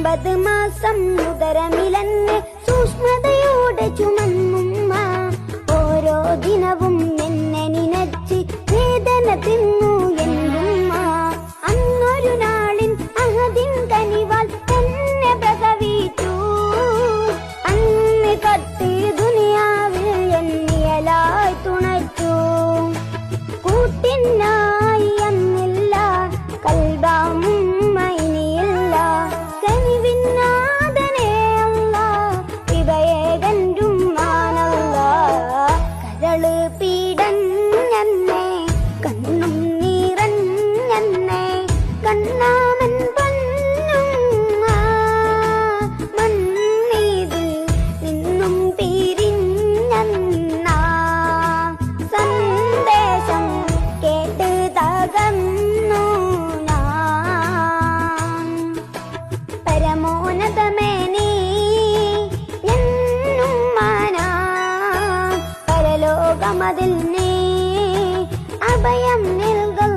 9 മാസം ഉദരമിലെന്നെ സൂക്ഷ്മതയോടെ ചുമന്നുമ്മ. ഓരോ ദിനവും എന്നെ നിനച്ച് വേദന തിന്നു എന്നുമ്മ. അന്നൊരു നാളിൻ അഹദിൻ കനിവാൽ എന്നെ പ്രസവിച്ചു. അന്ന് കത്ത് ദുനിയാവിൽ എന്നിയലായി തുണച്ചു. കൂട്ടിനായി അന്നില്ല കൽബാമുമ്മ ഇനിയില്ല. കനിവിനാഥനേ അല്ലാ വിഭയേകൻറും മാനല്ലാ. കരള് പീഡഞ്ഞെന്നെ കണ്ണും നീറഞ്ഞെന്നെ കണ്ണാമൻ പൊന്നുമ്മ. മണ്ണീത് നിന്നും പിരിഞ്ഞെന്ന സന്ദേശം കേട്ട് തകർന്നു ഞാൻ. പരമോന്നതമേ നീ എന്നുമ്മ. പരലോകമതിൽ നീ അഭയം നൽകൽ